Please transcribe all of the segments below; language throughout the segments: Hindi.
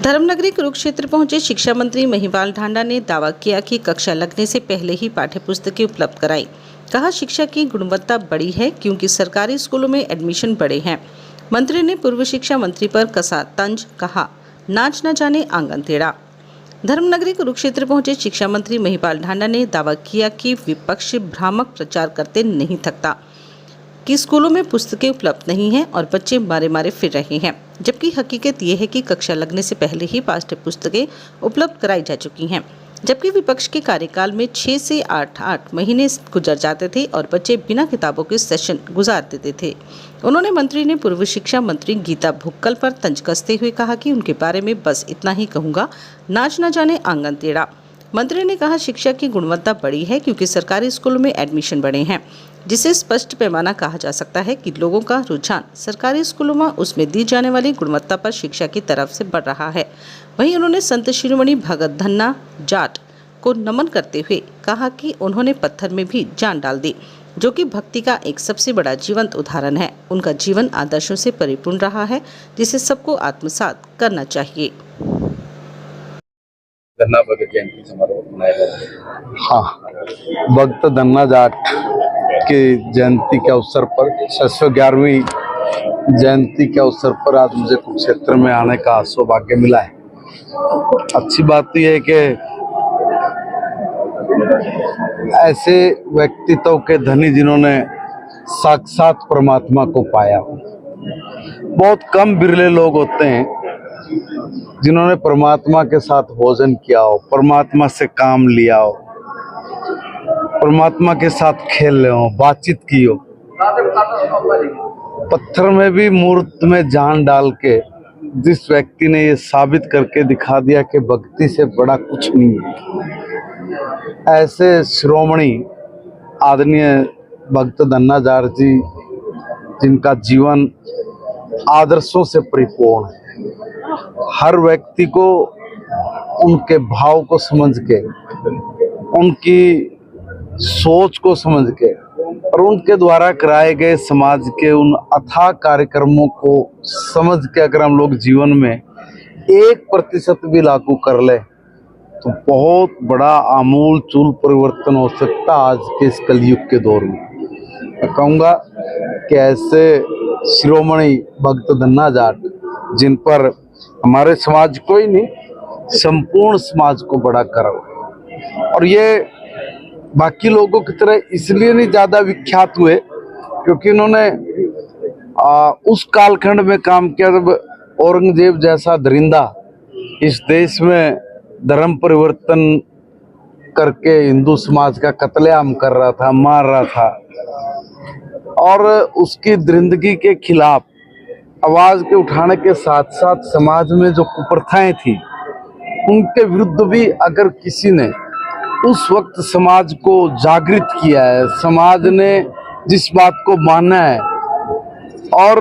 धर्मनगरी कुरुक्षेत्र पहुंचे शिक्षा मंत्री महिपाल ढांडा ने दावा किया कि कक्षा लगने से पहले ही पाठ्य पुस्तकें उपलब्ध कराई। कहा, शिक्षा की गुणवत्ता बढ़ी है क्योंकि सरकारी स्कूलों में एडमिशन बढ़े हैं। मंत्री ने पूर्व शिक्षा मंत्री पर कसा तंज, कहा नाच न जाने आंगन टेढ़ा। धर्मनगरी कुरुक्षेत्र पहुंचे शिक्षा मंत्री महिपाल ढांडा ने दावा किया कि विपक्ष भ्रामक प्रचार करते नहीं थकता कि स्कूलों में पुस्तकें उपलब्ध नहीं हैं और बच्चे मारे मारे फिर रहे हैं, जबकि हकीकत ये है कि कक्षा लगने से पहले ही पाठ्य पुस्तकें उपलब्ध कराई जा चुकी हैं। जबकि विपक्ष के कार्यकाल में 6 से 8 महीने गुजर जाते थे और बच्चे बिना किताबों के सेशन गुजार देते थे। उन्होंने मंत्री ने पूर्व शिक्षा मंत्री गीता भुक्कल पर तंज कसते हुए कहा कि उनके बारे में बस इतना ही कहूँगा, नाच न जाने आंगन टेढ़ा। मंत्री ने कहा, शिक्षा की गुणवत्ता बढ़ी है क्योंकि सरकारी स्कूलों में एडमिशन बढ़े हैं, जिसे स्पष्ट पैमाना कहा जा सकता है कि लोगों का रुझान सरकारी स्कूलों में उसमें दी जाने वाली गुणवत्ता पर शिक्षा की तरफ से बढ़ रहा है। वहीं उन्होंने संत शिरोमणि भगत धन्ना जाट को नमन करते हुए कहा कि उन्होंने पत्थर में भी जान डाल दी, जो कि भक्ति का एक सबसे बड़ा जीवंत उदाहरण है। उनका जीवन आदर्शों से परिपूर्ण रहा है, जिसे सबको आत्मसात करना चाहिए। धन्ना भगत जयंती समारोह मनाया जा रहा है। हाँ, भक्त धन्ना जाट की जयंती के अवसर पर 611वीं जयंती के अवसर पर आज मुझे कुरुक्षेत्र में आने का सौभाग्य मिला है। अच्छी बात यह है कि ऐसे व्यक्तित्व के धनी जिन्होंने साक्षात परमात्मा को पाया, बहुत कम बिरले लोग होते हैं जिन्होंने परमात्मा के साथ भोजन किया हो, परमात्मा से काम लिया हो, परमात्मा के साथ खेल रहे हो, बातचीत की हो। पत्थर में भी मूर्त में जान डाल के जिस व्यक्ति ने ये साबित करके दिखा दिया कि भक्ति से बड़ा कुछ नहीं है, ऐसे श्रोमणी आदरणीय भक्त धन्ना जाट जी, जिनका जीवन आदर्शों से परिपूर्ण है। हर व्यक्ति को उनके भाव को समझ के, उनकी सोच को समझ के और उनके द्वारा कराए गए समाज के उन अथाह कार्यक्रमों को समझ के अगर हम लोग जीवन में 1% भी लागू कर ले तो बहुत बड़ा आमूल चूल परिवर्तन हो सकता आज के इस कलयुग के दौर में। मैं कहूँगा कि ऐसे शिरोमणि भक्त धन्ना जाट, जिन पर हमारे समाज को ही नहीं, संपूर्ण समाज को बड़ा गर्व, और ये बाकी लोगों की तरह इसलिए नहीं ज्यादा विख्यात हुए क्योंकि इन्होंने उस कालखंड में काम किया जब औरंगजेब जैसा दरिंदा इस देश में धर्म परिवर्तन करके हिंदू समाज का कत्लेआम कर रहा था, मार रहा था, और उसकी दरिंदगी के खिलाफ आवाज के उठाने के साथ साथ समाज में जो कुप्रथाएं थी उनके विरुद्ध भी अगर किसी ने उस वक्त समाज को जागृत किया है, समाज ने जिस बात को माना है और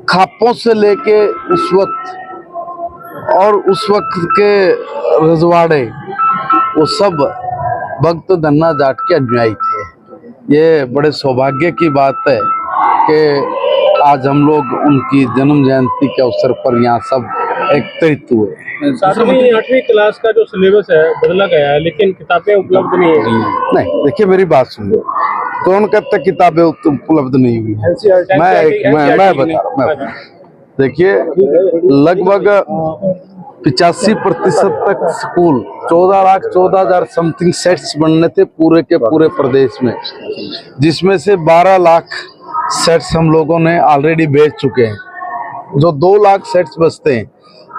खापों से लेके उस वक्त और उस वक्त के रजवाड़े, वो सब भक्त धन्ना जाट के अनुयायी थे। ये बड़े सौभाग्य की बात है कि आज हम लोग उनकी जन्म जयंती के अवसर पर यहाँ सब एकत्रित हुए। 7वीं 8वीं क्लास का जो सिलेबस है बदला गया है, लेकिन किताबें उपलब्ध नहीं है। नहीं, देखिए मेरी बात सुन लो, कौन कहता किताबें उपलब्ध नहीं हुई है? मैं बता रहा हूँ। देखिए, लगभग 85% तक स्कूल 14,14,000 समथिंग सेट्स बनने थे पूरे के पूरे प्रदेश में, जिसमें से 12 लाख सेट्स हम लोगों ने ऑलरेडी बेच चुके हैं। जो 2 लाख सेट्स बचते हैं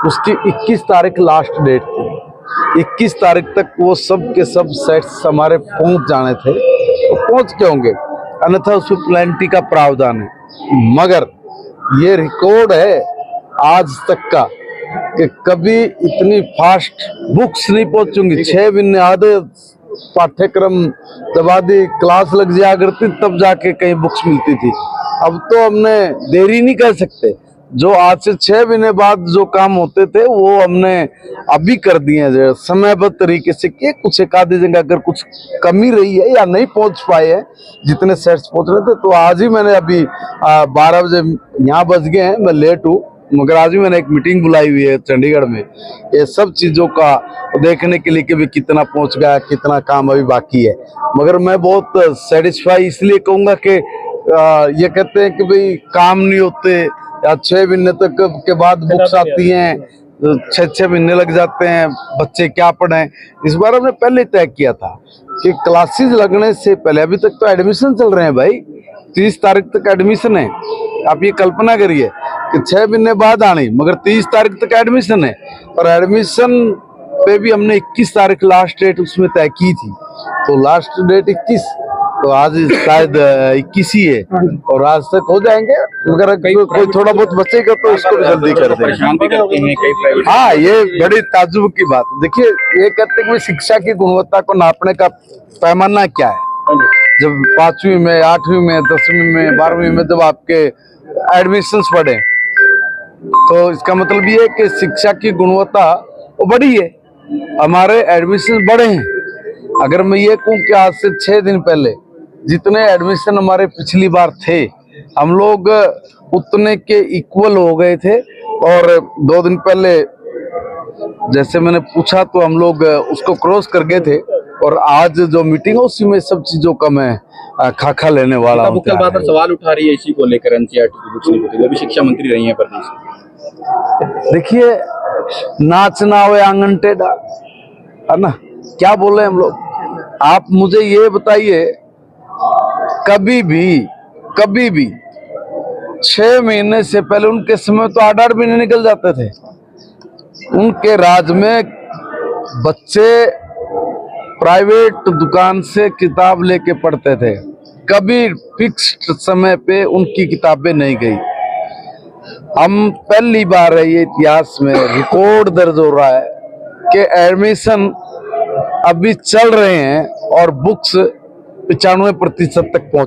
उसकी 21 तारीख लास्ट डेट थी। 21 तारीख तक वो सब के सब सेट्स हमारे पहुंच जाने थे, तो पहुंच के होंगे, अन्यथा उसमें प्लेंटी का प्रावधान है। मगर ये रिकॉर्ड है आज तक का कि कभी इतनी फास्ट बुक्स नहीं पहुंचूंगी। 6 महीने आधे पाठ्यक्रम जब आधी क्लास लग जाया करती तब जाके कहीं बुक्स मिलती थी। अब तो हमने देरी नहीं कर सकते, जो आज से 6 महीने बाद जो काम होते थे वो हमने अभी कर दिए हैं समयबद्ध तरीके से। कि कुछ एक आधी जगह अगर कुछ कमी रही है या नहीं पहुंच पाए हैं जितने सेट्स पहुंच रहे थे, तो आज ही मैंने अभी 12 बजे यहाँ बज गए हैं, मैं लेट हूँ, मगर आज भी मैंने एक मीटिंग बुलाई हुई है चंडीगढ़ में, ये सब चीज़ों का देखने के लिए कि भी कितना पहुंच गया, कितना काम अभी बाकी है। मगर मैं बहुत सेटिस्फाई इसलिए कहूँगा कि ये कहते हैं कि भाई काम नहीं होते, या 6 महीने तक के बाद बुक्स आती हैं, 6 महीने लग जाते हैं, बच्चे क्या पढ़ें। इस बार हमने पहले तय किया था कि क्लासेस लगने से पहले, अभी तक तो एडमिशन चल रहे हैं भाई, 30 तारीख तक एडमिशन है। आप ये कल्पना करिए कि 6 महीने बाद आनी, मगर 30 तारीख तक एडमिशन है। और एडमिशन पे भी हमने 21 तारीख लास्ट डेट उसमें तय की थी, तो लास्ट डेट 21, तो आज शायद 21 ही है और आज तक हो जाएंगे। मगर अगर कोई थोड़ा बहुत बचेगा तो उसको भी जल्दी कर देंगे। हाँ, ये बड़ी ताज्जुब की बात। देखिए, ये कहते हैं कि शिक्षा की गुणवत्ता को नापने का पैमाना क्या है। जब 5वीं में, 8वीं में, 10वीं में, 12वीं में जब आपके एडमिशन्स बढ़े, तो इसका मतलब ये है कि शिक्षा की गुणवत्ता वो बढ़ी है, हमारे एडमिशन बढ़े हैं। अगर मैं ये कहूँ कि आज से 6 दिन पहले जितने एडमिशन हमारे पिछली बार थे, हम लोग उतने के इक्वल हो गए थे। और 2 दिन पहले जैसे मैंने पूछा तो हम लोग उसको क्रॉस कर गए थे। और आज जो मीटिंग है उसी में सब चीजों का मैं खाका लेने वाला हूँ। मुख्य बात पर सवाल उठा रही है इसी को लेकर, एनसीईआरटी की बुक्स नहीं होती, वो भी शिक्षा मंत्री रही है प्रदेश में। देखिए, नाच ना हो आंगन टेढ़ा, है ना, क्या बोले हम लोग। आप मुझे ये बताइए, कभी भी 6 महीने से पहले उनके समय तो 8-8 महीने निकल जाते थे। उनके राज में बच्चे प्राइवेट दुकान से किताब लेके पढ़ते थे, कभी फिक्स्ड समय पे उनकी किताबें नहीं गई। हम पहली बार है ये इतिहास में रिकॉर्ड दर्ज हो रहा है कि एडमिशन अभी चल रहे हैं और बुक्स 95% तक पहुंच